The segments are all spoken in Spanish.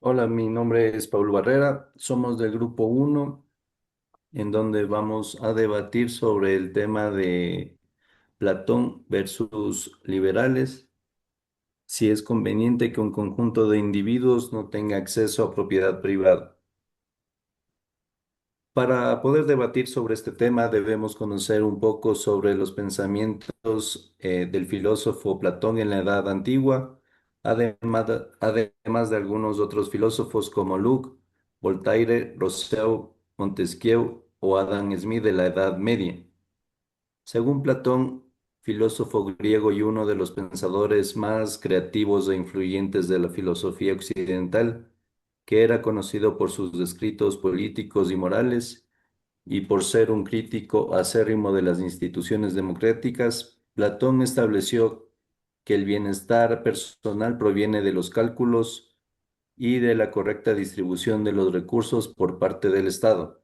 Hola, mi nombre es Paul Barrera, somos del grupo uno, en donde vamos a debatir sobre el tema de Platón versus liberales, si es conveniente que un conjunto de individuos no tenga acceso a propiedad privada. Para poder debatir sobre este tema debemos conocer un poco sobre los pensamientos del filósofo Platón en la Edad Antigua, además de algunos otros filósofos como Locke, Voltaire, Rousseau, Montesquieu o Adam Smith de la Edad Media. Según Platón, filósofo griego y uno de los pensadores más creativos e influyentes de la filosofía occidental, que era conocido por sus escritos políticos y morales, y por ser un crítico acérrimo de las instituciones democráticas, Platón estableció que el bienestar personal proviene de los cálculos y de la correcta distribución de los recursos por parte del Estado.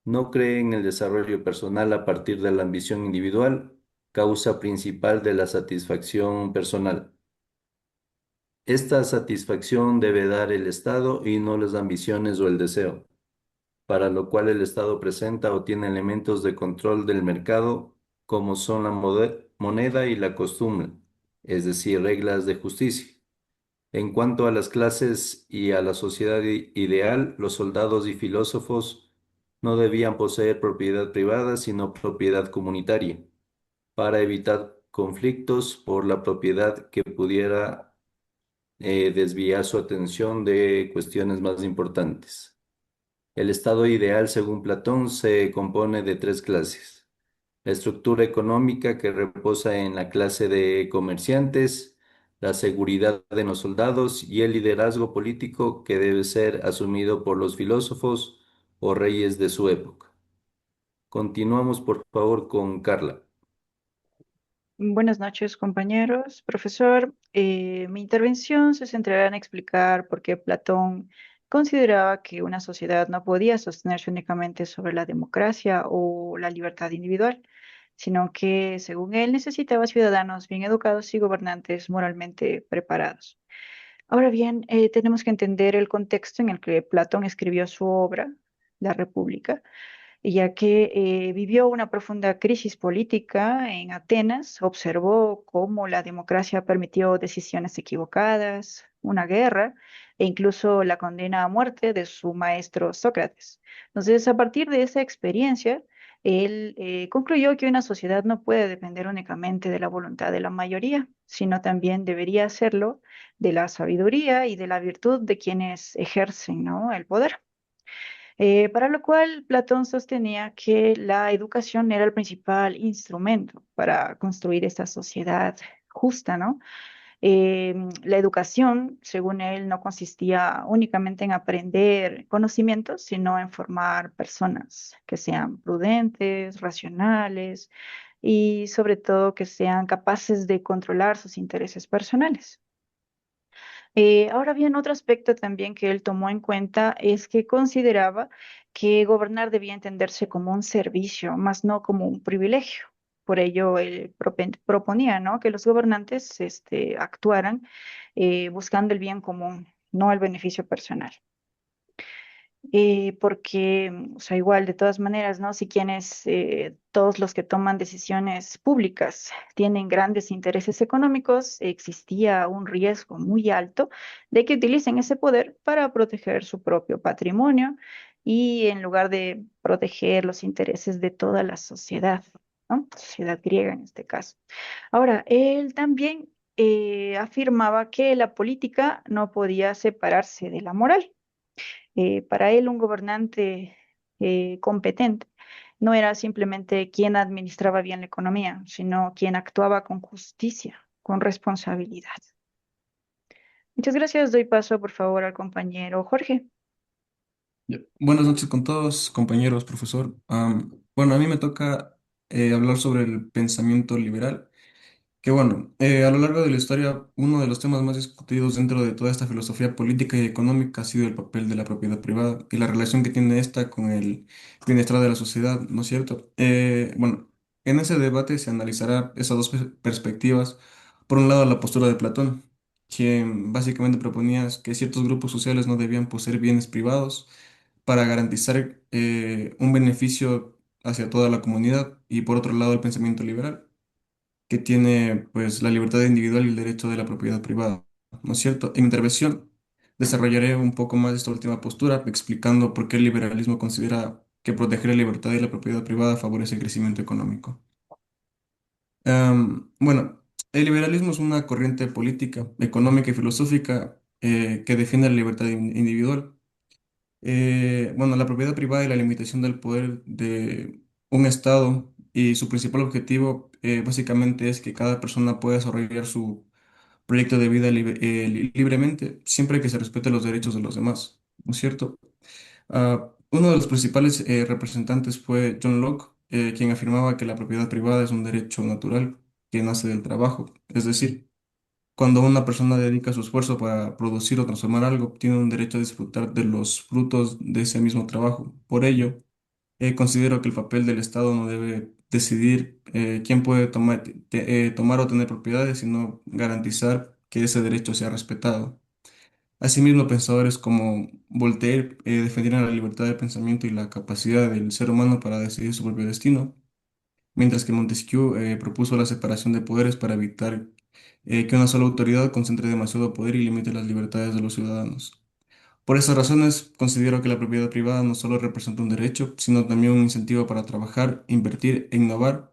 No cree en el desarrollo personal a partir de la ambición individual, causa principal de la satisfacción personal. Esta satisfacción debe dar el Estado y no las ambiciones o el deseo, para lo cual el Estado presenta o tiene elementos de control del mercado, como son la moneda y la costumbre, es decir, reglas de justicia. En cuanto a las clases y a la sociedad ideal, los soldados y filósofos no debían poseer propiedad privada, sino propiedad comunitaria, para evitar conflictos por la propiedad que pudiera desviar su atención de cuestiones más importantes. El estado ideal, según Platón, se compone de tres clases: la estructura económica, que reposa en la clase de comerciantes, la seguridad de los soldados y el liderazgo político, que debe ser asumido por los filósofos o reyes de su época. Continuamos, por favor, con Carla. Buenas noches, compañeros. Profesor, mi intervención se centrará en explicar por qué Platón consideraba que una sociedad no podía sostenerse únicamente sobre la democracia o la libertad individual, sino que, según él, necesitaba ciudadanos bien educados y gobernantes moralmente preparados. Ahora bien, tenemos que entender el contexto en el que Platón escribió su obra, La República, ya que vivió una profunda crisis política en Atenas, observó cómo la democracia permitió decisiones equivocadas, una guerra e incluso la condena a muerte de su maestro Sócrates. Entonces, a partir de esa experiencia, él concluyó que una sociedad no puede depender únicamente de la voluntad de la mayoría, sino también debería hacerlo de la sabiduría y de la virtud de quienes ejercen, ¿no?, el poder. Para lo cual Platón sostenía que la educación era el principal instrumento para construir esta sociedad justa, ¿no? La educación, según él, no consistía únicamente en aprender conocimientos, sino en formar personas que sean prudentes, racionales y sobre todo que sean capaces de controlar sus intereses personales. Ahora bien, otro aspecto también que él tomó en cuenta es que consideraba que gobernar debía entenderse como un servicio, más no como un privilegio. Por ello, él proponía, ¿no?, que los gobernantes actuaran buscando el bien común, no el beneficio personal. Porque, o sea, igual, de todas maneras, ¿no? Si todos los que toman decisiones públicas tienen grandes intereses económicos, existía un riesgo muy alto de que utilicen ese poder para proteger su propio patrimonio y en lugar de proteger los intereses de toda la sociedad, ¿no? Sociedad griega en este caso. Ahora, él también afirmaba que la política no podía separarse de la moral. Para él, un gobernante competente no era simplemente quien administraba bien la economía, sino quien actuaba con justicia, con responsabilidad. Muchas gracias. Doy paso, por favor, al compañero Jorge. Ya. Buenas noches con todos, compañeros, profesor. Bueno, a mí me toca hablar sobre el pensamiento liberal, que bueno, a lo largo de la historia, uno de los temas más discutidos dentro de toda esta filosofía política y económica ha sido el papel de la propiedad privada y la relación que tiene esta con el bienestar de la sociedad, ¿no es cierto? Bueno, en ese debate se analizará esas dos perspectivas. Por un lado, la postura de Platón, quien básicamente proponía que ciertos grupos sociales no debían poseer bienes privados para garantizar un beneficio hacia toda la comunidad, y por otro lado el pensamiento liberal, que tiene pues la libertad individual y el derecho de la propiedad privada, ¿no es cierto? En mi intervención desarrollaré un poco más esta última postura, explicando por qué el liberalismo considera que proteger la libertad y la propiedad privada favorece el crecimiento económico. Bueno, el liberalismo es una corriente política, económica y filosófica que defiende la libertad individual. Bueno, la propiedad privada y la limitación del poder de un Estado, y su principal objetivo básicamente es que cada persona pueda desarrollar su proyecto de vida libremente, siempre que se respeten los derechos de los demás, ¿no es cierto? Uno de los principales representantes fue John Locke, quien afirmaba que la propiedad privada es un derecho natural que nace del trabajo. Es decir, cuando una persona dedica su esfuerzo para producir o transformar algo, tiene un derecho a disfrutar de los frutos de ese mismo trabajo. Por ello, considero que el papel del Estado no debe decidir quién puede tomar o tener propiedades, sino garantizar que ese derecho sea respetado. Asimismo, pensadores como Voltaire defendieron la libertad de pensamiento y la capacidad del ser humano para decidir su propio destino, mientras que Montesquieu propuso la separación de poderes para evitar que una sola autoridad concentre demasiado poder y limite las libertades de los ciudadanos. Por esas razones, considero que la propiedad privada no solo representa un derecho, sino también un incentivo para trabajar, invertir e innovar,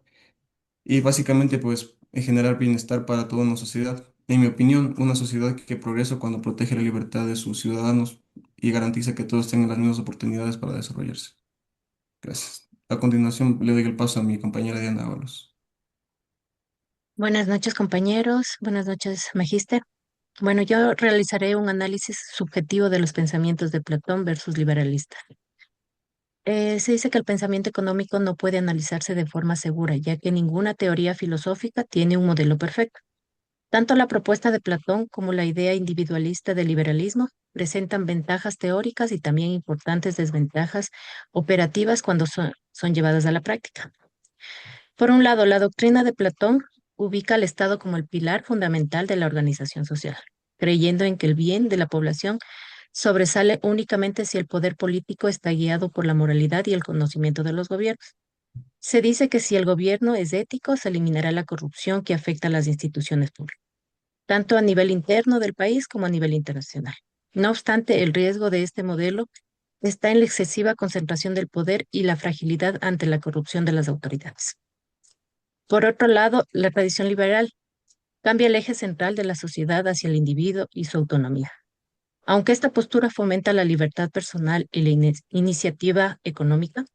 y básicamente pues generar bienestar para toda una sociedad. En mi opinión, una sociedad que progresa cuando protege la libertad de sus ciudadanos y garantiza que todos tengan las mismas oportunidades para desarrollarse. Gracias. A continuación, le doy el paso a mi compañera Diana Ábalos. Buenas noches, compañeros. Buenas noches, magíster. Bueno, yo realizaré un análisis subjetivo de los pensamientos de Platón versus liberalista. Se dice que el pensamiento económico no puede analizarse de forma segura, ya que ninguna teoría filosófica tiene un modelo perfecto. Tanto la propuesta de Platón como la idea individualista del liberalismo presentan ventajas teóricas y también importantes desventajas operativas cuando son llevadas a la práctica. Por un lado, la doctrina de Platón ubica al Estado como el pilar fundamental de la organización social, creyendo en que el bien de la población sobresale únicamente si el poder político está guiado por la moralidad y el conocimiento de los gobiernos. Se dice que si el gobierno es ético, se eliminará la corrupción que afecta a las instituciones públicas, tanto a nivel interno del país como a nivel internacional. No obstante, el riesgo de este modelo está en la excesiva concentración del poder y la fragilidad ante la corrupción de las autoridades. Por otro lado, la tradición liberal cambia el eje central de la sociedad hacia el individuo y su autonomía. Aunque esta postura fomenta la libertad personal y la iniciativa económica,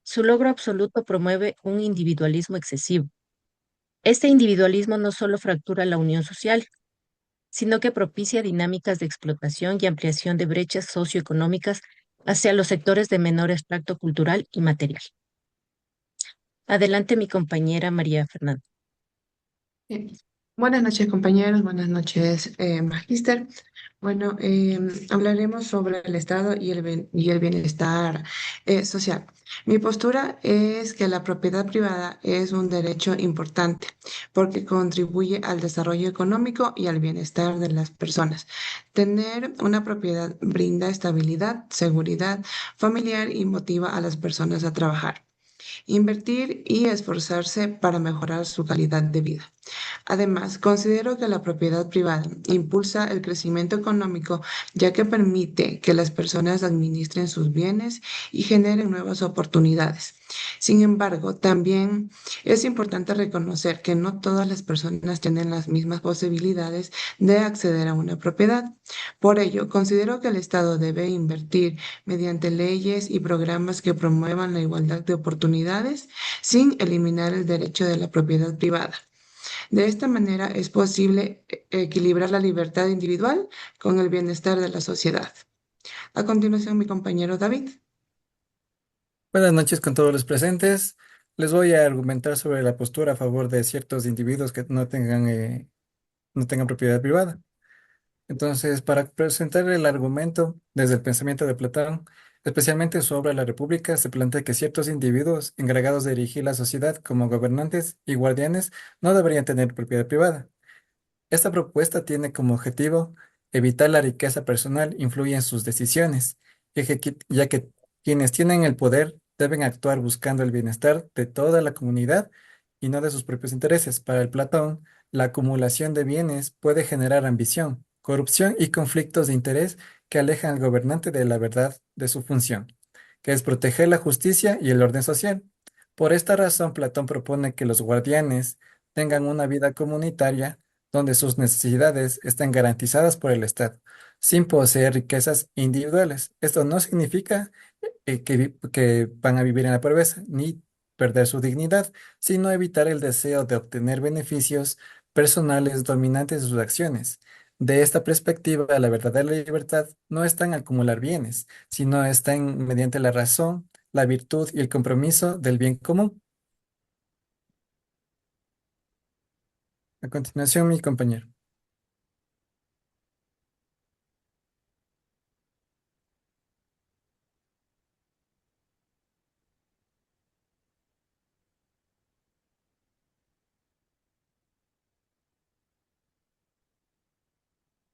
su logro absoluto promueve un individualismo excesivo. Este individualismo no solo fractura la unión social, sino que propicia dinámicas de explotación y ampliación de brechas socioeconómicas hacia los sectores de menor extracto cultural y material. Adelante, mi compañera María Fernanda. Eh, Buenas noches, compañeros. Buenas noches, magíster. Bueno, hablaremos sobre el Estado y y el bienestar social. Mi postura es que la propiedad privada es un derecho importante porque contribuye al desarrollo económico y al bienestar de las personas. Tener una propiedad brinda estabilidad, seguridad familiar y motiva a las personas a trabajar, invertir y esforzarse para mejorar su calidad de vida. Además, considero que la propiedad privada impulsa el crecimiento económico, ya que permite que las personas administren sus bienes y generen nuevas oportunidades. Sin embargo, también es importante reconocer que no todas las personas tienen las mismas posibilidades de acceder a una propiedad. Por ello, considero que el Estado debe invertir mediante leyes y programas que promuevan la igualdad de oportunidades sin eliminar el derecho de la propiedad privada. De esta manera es posible equilibrar la libertad individual con el bienestar de la sociedad. A continuación, mi compañero David. Buenas noches con todos los presentes. Les voy a argumentar sobre la postura a favor de ciertos individuos que no tengan propiedad privada. Entonces, para presentar el argumento desde el pensamiento de Platón, especialmente en su obra La República, se plantea que ciertos individuos encargados de dirigir la sociedad como gobernantes y guardianes no deberían tener propiedad privada. Esta propuesta tiene como objetivo evitar la riqueza personal influye en sus decisiones, ya que quienes tienen el poder deben actuar buscando el bienestar de toda la comunidad y no de sus propios intereses. Para el Platón, la acumulación de bienes puede generar ambición, corrupción y conflictos de interés que alejan al gobernante de la verdad de su función, que es proteger la justicia y el orden social. Por esta razón, Platón propone que los guardianes tengan una vida comunitaria donde sus necesidades estén garantizadas por el Estado, sin poseer riquezas individuales. Esto no significa que van a vivir en la pobreza ni perder su dignidad, sino evitar el deseo de obtener beneficios personales dominantes de sus acciones. De esta perspectiva, la verdadera libertad no está en acumular bienes, sino está en mediante la razón, la virtud y el compromiso del bien común. A continuación, mi compañero.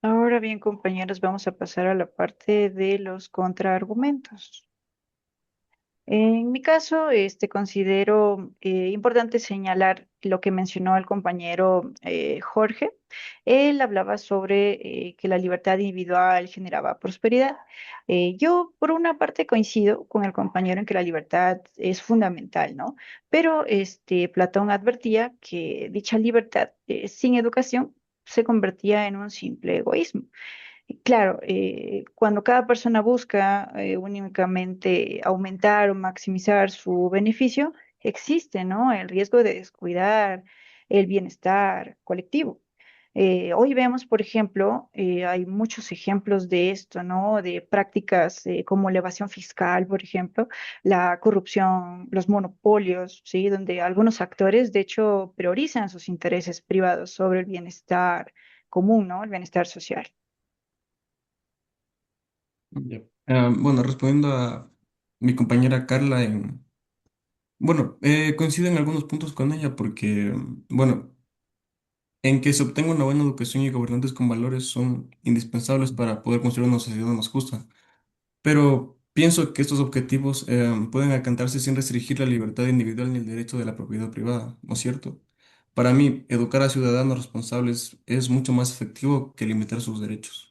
Ahora bien, compañeros, vamos a pasar a la parte de los contraargumentos. En mi caso, considero importante señalar lo que mencionó el compañero Jorge. Él hablaba sobre que la libertad individual generaba prosperidad. Yo, por una parte, coincido con el compañero en que la libertad es fundamental, ¿no? Pero Platón advertía que dicha libertad sin educación se convertía en un simple egoísmo. Claro, cuando cada persona busca únicamente aumentar o maximizar su beneficio, existe, ¿no? El riesgo de descuidar el bienestar colectivo. Hoy vemos, por ejemplo, hay muchos ejemplos de esto, ¿no? De prácticas como la evasión fiscal, por ejemplo, la corrupción, los monopolios, ¿sí? Donde algunos actores, de hecho, priorizan sus intereses privados sobre el bienestar común, ¿no? El bienestar social. Ya. Bueno, respondiendo a mi compañera Carla, bueno, coincido en algunos puntos con ella porque, bueno, en que se obtenga una buena educación y gobernantes con valores son indispensables para poder construir una sociedad más justa. Pero pienso que estos objetivos pueden alcanzarse sin restringir la libertad individual ni el derecho de la propiedad privada, ¿no es cierto? Para mí, educar a ciudadanos responsables es mucho más efectivo que limitar sus derechos.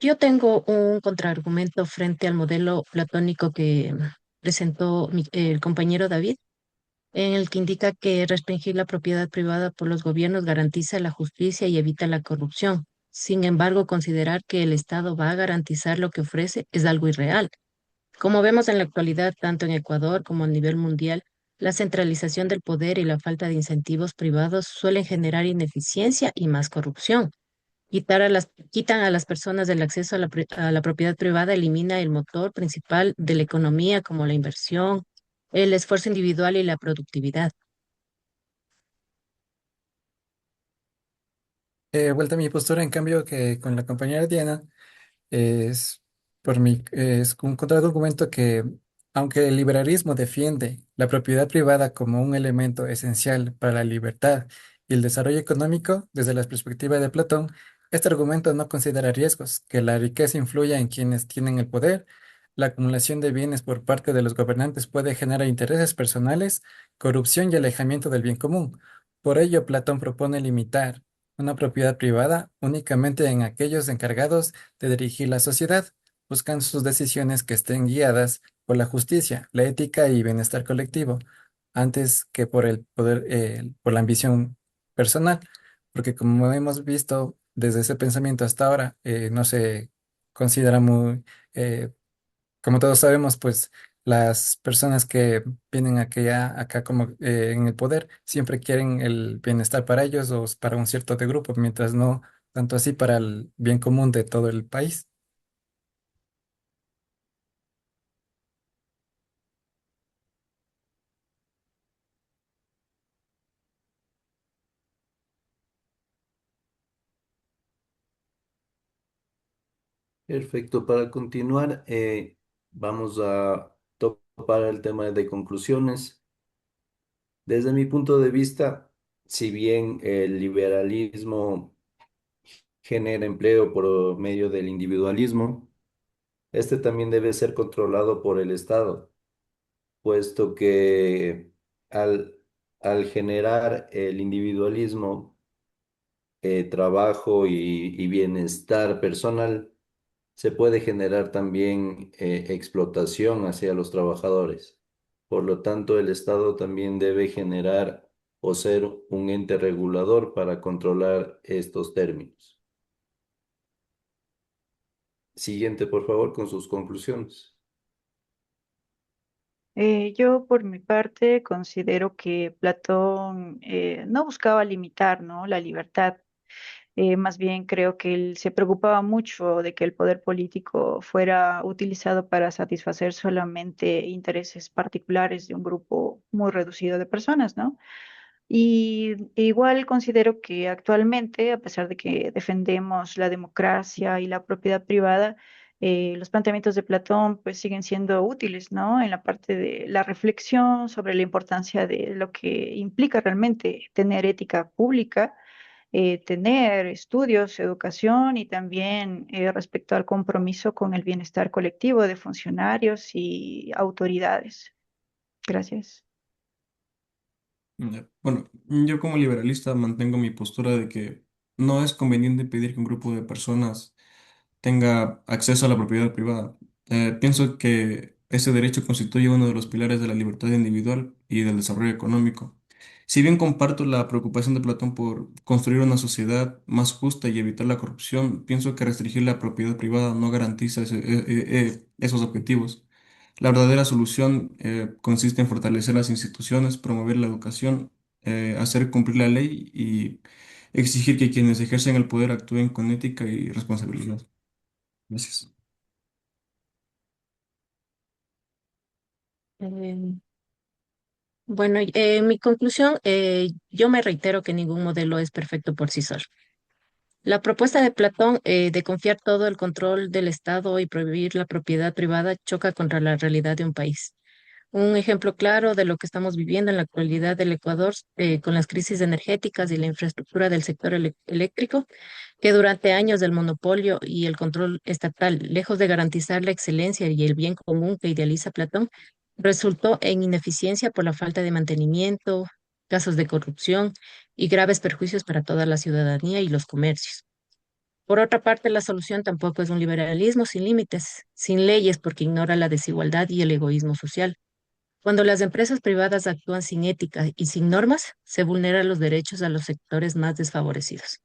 Yo tengo un contraargumento frente al modelo platónico que presentó el compañero David, en el que indica que restringir la propiedad privada por los gobiernos garantiza la justicia y evita la corrupción. Sin embargo, considerar que el Estado va a garantizar lo que ofrece es algo irreal. Como vemos en la actualidad, tanto en Ecuador como a nivel mundial, la centralización del poder y la falta de incentivos privados suelen generar ineficiencia y más corrupción. Quitan a las personas el acceso a la propiedad privada, elimina el motor principal de la economía como la inversión, el esfuerzo individual y la productividad. Vuelta a mi postura, en cambio, que con la compañera Diana. Es, es un contraargumento que, aunque el liberalismo defiende la propiedad privada como un elemento esencial para la libertad y el desarrollo económico, desde la perspectiva de Platón, este argumento no considera riesgos, que la riqueza influya en quienes tienen el poder, la acumulación de bienes por parte de los gobernantes puede generar intereses personales, corrupción y alejamiento del bien común. Por ello, Platón propone limitar una propiedad privada únicamente en aquellos encargados de dirigir la sociedad, buscan sus decisiones que estén guiadas por la justicia, la ética y bienestar colectivo, antes que por el poder, por la ambición personal, porque como hemos visto desde ese pensamiento hasta ahora, no se considera muy, como todos sabemos, pues las personas que vienen acá como en el poder siempre quieren el bienestar para ellos o para un cierto de grupo, mientras no tanto así para el bien común de todo el país. Perfecto. Para continuar, vamos a para el tema de conclusiones. Desde mi punto de vista, si bien el liberalismo genera empleo por medio del individualismo, este también debe ser controlado por el Estado, puesto que al, al generar el individualismo, trabajo y bienestar personal, se puede generar también explotación hacia los trabajadores. Por lo tanto, el Estado también debe generar o ser un ente regulador para controlar estos términos. Siguiente, por favor, con sus conclusiones. Yo, por mi parte, considero que Platón no buscaba limitar, ¿no?, la libertad. Más bien creo que él se preocupaba mucho de que el poder político fuera utilizado para satisfacer solamente intereses particulares de un grupo muy reducido de personas, ¿no? Y igual considero que actualmente, a pesar de que defendemos la democracia y la propiedad privada, los planteamientos de Platón pues siguen siendo útiles, ¿no? En la parte de la reflexión sobre la importancia de lo que implica realmente tener ética pública, tener estudios, educación y también respecto al compromiso con el bienestar colectivo de funcionarios y autoridades. Gracias. Ya. Bueno, yo como liberalista mantengo mi postura de que no es conveniente pedir que un grupo de personas tenga acceso a la propiedad privada. Pienso que ese derecho constituye uno de los pilares de la libertad individual y del desarrollo económico. Si bien comparto la preocupación de Platón por construir una sociedad más justa y evitar la corrupción, pienso que restringir la propiedad privada no garantiza esos objetivos. La verdadera solución consiste en fortalecer las instituciones, promover la educación, hacer cumplir la ley y exigir que quienes ejercen el poder actúen con ética y responsabilidad. Gracias. Eh, bueno, en mi conclusión, yo me reitero que ningún modelo es perfecto por sí solo. La propuesta de Platón de confiar todo el control del Estado y prohibir la propiedad privada choca contra la realidad de un país. Un ejemplo claro de lo que estamos viviendo en la actualidad del Ecuador con las crisis energéticas y la infraestructura del sector eléctrico, que durante años del monopolio y el control estatal, lejos de garantizar la excelencia y el bien común que idealiza Platón, resultó en ineficiencia por la falta de mantenimiento, casos de corrupción y graves perjuicios para toda la ciudadanía y los comercios. Por otra parte, la solución tampoco es un liberalismo sin límites, sin leyes, porque ignora la desigualdad y el egoísmo social. Cuando las empresas privadas actúan sin ética y sin normas, se vulneran los derechos a los sectores más desfavorecidos.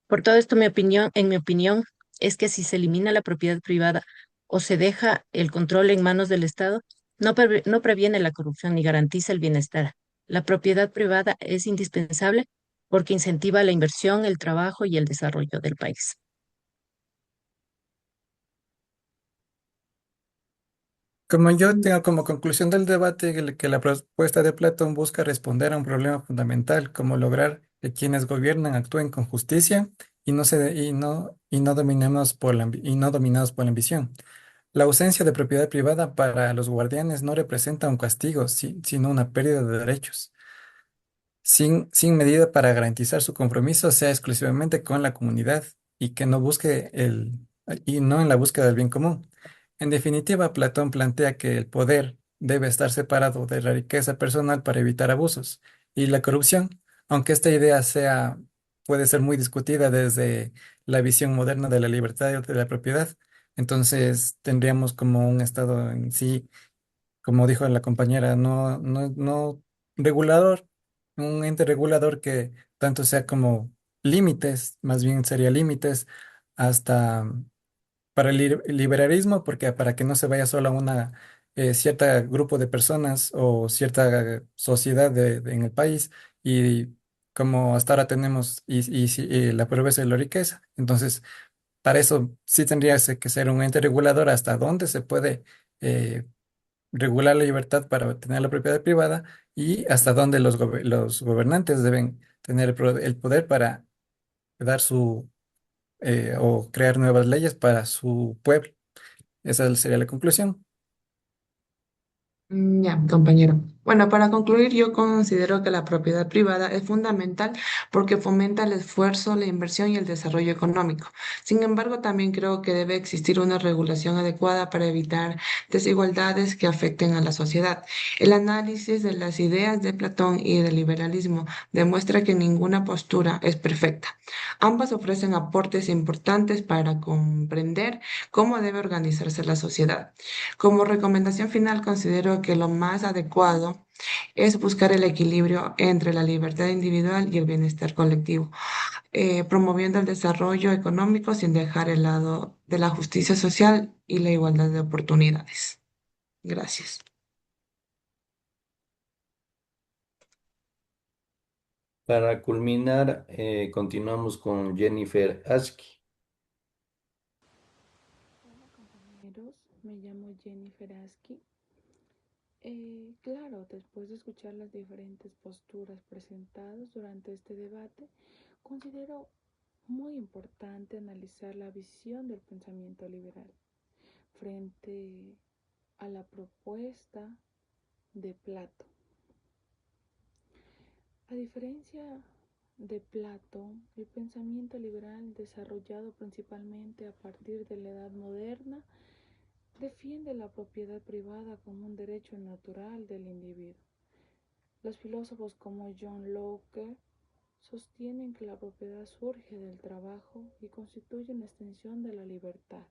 Por todo esto, en mi opinión, es que si se elimina la propiedad privada o se deja el control en manos del Estado, no previene la corrupción ni garantiza el bienestar. La propiedad privada es indispensable porque incentiva la inversión, el trabajo y el desarrollo del país. Como yo tengo como conclusión del debate que la propuesta de Platón busca responder a un problema fundamental, como lograr que quienes gobiernan actúen con justicia y no dominemos y no dominados por la ambición. La ausencia de propiedad privada para los guardianes no representa un castigo, sino una pérdida de derechos, sin medida para garantizar su compromiso sea exclusivamente con la comunidad y que no busque y no en la búsqueda del bien común. En definitiva, Platón plantea que el poder debe estar separado de la riqueza personal para evitar abusos y la corrupción, aunque esta idea puede ser muy discutida desde la visión moderna de la libertad y de la propiedad. Entonces, tendríamos como un estado en sí, como dijo la compañera, no regulador, un ente regulador que tanto sea como límites, más bien sería límites hasta para el liberalismo, porque para que no se vaya solo a una cierta grupo de personas o cierta sociedad en el país y como hasta ahora tenemos la pobreza y la riqueza. Entonces, para eso sí tendría que ser un ente regulador hasta dónde se puede eh, regular la libertad para tener la propiedad privada y hasta dónde los gobernantes deben tener el poder para dar o crear nuevas leyes para su pueblo. Esa sería la conclusión. Ya, compañero. Bueno, para concluir, yo considero que la propiedad privada es fundamental porque fomenta el esfuerzo, la inversión y el desarrollo económico. Sin embargo, también creo que debe existir una regulación adecuada para evitar desigualdades que afecten a la sociedad. El análisis de las ideas de Platón y del liberalismo demuestra que ninguna postura es perfecta. Ambas ofrecen aportes importantes para comprender cómo debe organizarse la sociedad. Como recomendación final, considero que lo más adecuado es buscar el equilibrio entre la libertad individual y el bienestar colectivo, promoviendo el desarrollo económico sin dejar el lado de la justicia social y la igualdad de oportunidades. Gracias. Para culminar, continuamos con Jennifer Aski. Hola compañeros, me llamo Jennifer Aski. Claro, después de escuchar las diferentes posturas presentadas durante este debate, considero muy importante analizar la visión del pensamiento liberal frente a la propuesta de Plato. A diferencia de Platón, el pensamiento liberal, desarrollado principalmente a partir de la Edad Moderna, defiende la propiedad privada como un derecho natural del individuo. Los filósofos como John Locke sostienen que la propiedad surge del trabajo y constituye una extensión de la libertad.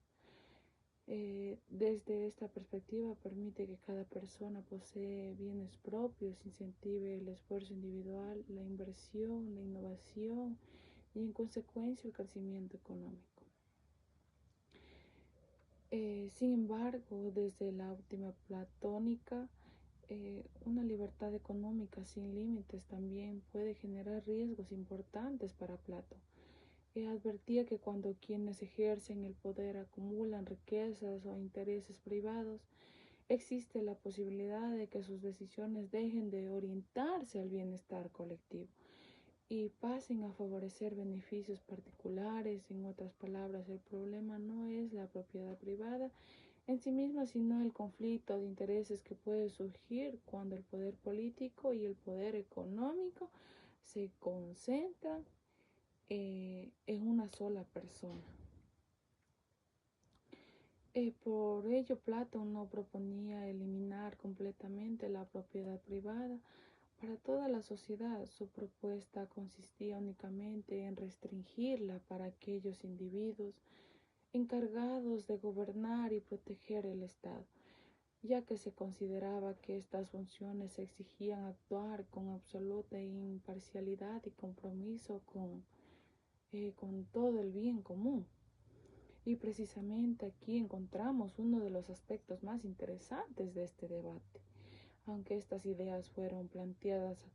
Desde esta perspectiva permite que cada persona posee bienes propios, incentive el esfuerzo individual, la inversión, la innovación y en consecuencia el crecimiento económico. Sin embargo, desde la óptima platónica, una libertad económica sin límites también puede generar riesgos importantes para Plato. Advertía que cuando quienes ejercen el poder acumulan riquezas o intereses privados, existe la posibilidad de que sus decisiones dejen de orientarse al bienestar colectivo y pasen a favorecer beneficios particulares. En otras palabras, el problema no es la propiedad privada en sí misma, sino el conflicto de intereses que puede surgir cuando el poder político y el poder económico se concentran en una sola persona. Por ello, Platón no proponía eliminar completamente la propiedad privada para toda la sociedad. Su propuesta consistía únicamente en restringirla para aquellos individuos encargados de gobernar y proteger el Estado, ya que se consideraba que estas funciones exigían actuar con absoluta imparcialidad y compromiso con todo el bien común. Y precisamente aquí encontramos uno de los aspectos más interesantes de este debate. Aunque estas ideas fueron planteadas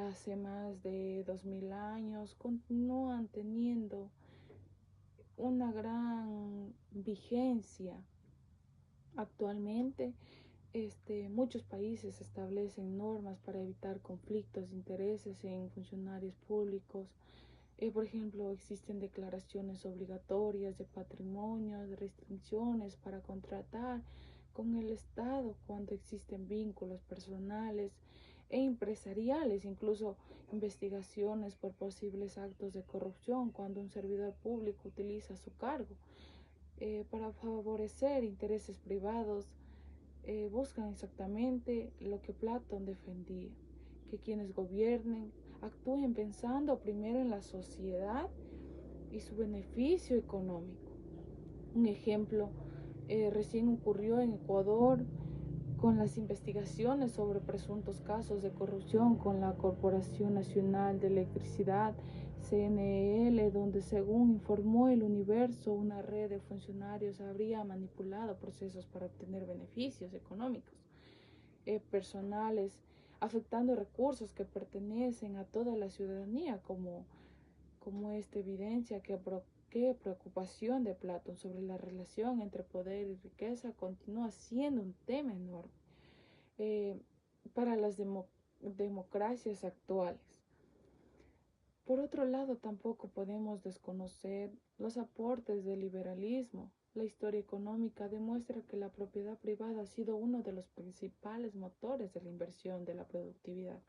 hace más de 2000 años, continúan teniendo una gran vigencia actualmente. Muchos países establecen normas para evitar conflictos de intereses en funcionarios públicos. Por ejemplo, existen declaraciones obligatorias de patrimonio, de restricciones para contratar con el Estado cuando existen vínculos personales e empresariales, incluso investigaciones por posibles actos de corrupción cuando un servidor público utiliza su cargo para favorecer intereses privados. Buscan exactamente lo que Platón defendía, que quienes gobiernen actúen pensando primero en la sociedad y su beneficio económico. Un ejemplo recién ocurrió en Ecuador con las investigaciones sobre presuntos casos de corrupción con la Corporación Nacional de Electricidad, CNEL, donde según informó El Universo, una red de funcionarios habría manipulado procesos para obtener beneficios económicos personales, afectando recursos que pertenecen a toda la ciudadanía, como esta evidencia que preocupación de Platón sobre la relación entre poder y riqueza continúa siendo un tema enorme eh, para las democracias actuales. Por otro lado, tampoco podemos desconocer los aportes del liberalismo. la historia económica demuestra que la propiedad privada ha sido uno de los principales motores de la inversión de la productividad.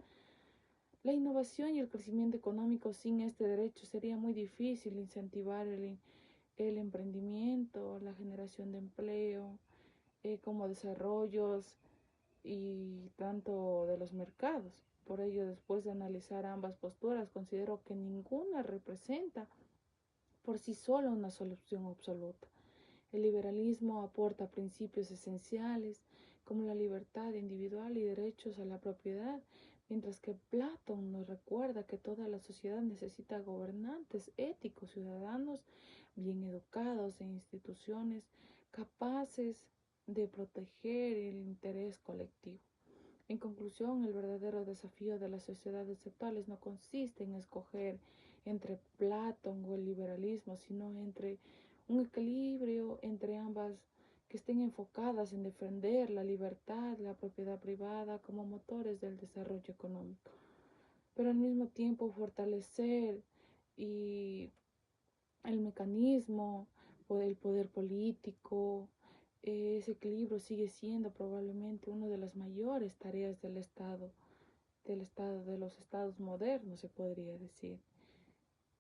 La innovación y el crecimiento económico sin este derecho sería muy difícil incentivar el emprendimiento, la generación de empleo, como desarrollos y tanto de los mercados. Por ello, después de analizar ambas posturas, considero que ninguna representa por sí sola una solución absoluta. El liberalismo aporta principios esenciales como la libertad individual y derechos a la propiedad, mientras que Platón nos recuerda que toda la sociedad necesita gobernantes éticos, ciudadanos bien educados e instituciones capaces de proteger el interés colectivo. En conclusión, el verdadero desafío de las sociedades actuales no consiste en escoger entre Platón o el liberalismo, sino entre un equilibrio entre ambas que estén enfocadas en defender la libertad, la propiedad privada como motores del desarrollo económico, pero al mismo tiempo fortalecer y el mecanismo o el poder político. Ese equilibrio sigue siendo probablemente una de las mayores tareas del Estado, de los estados modernos, se podría decir.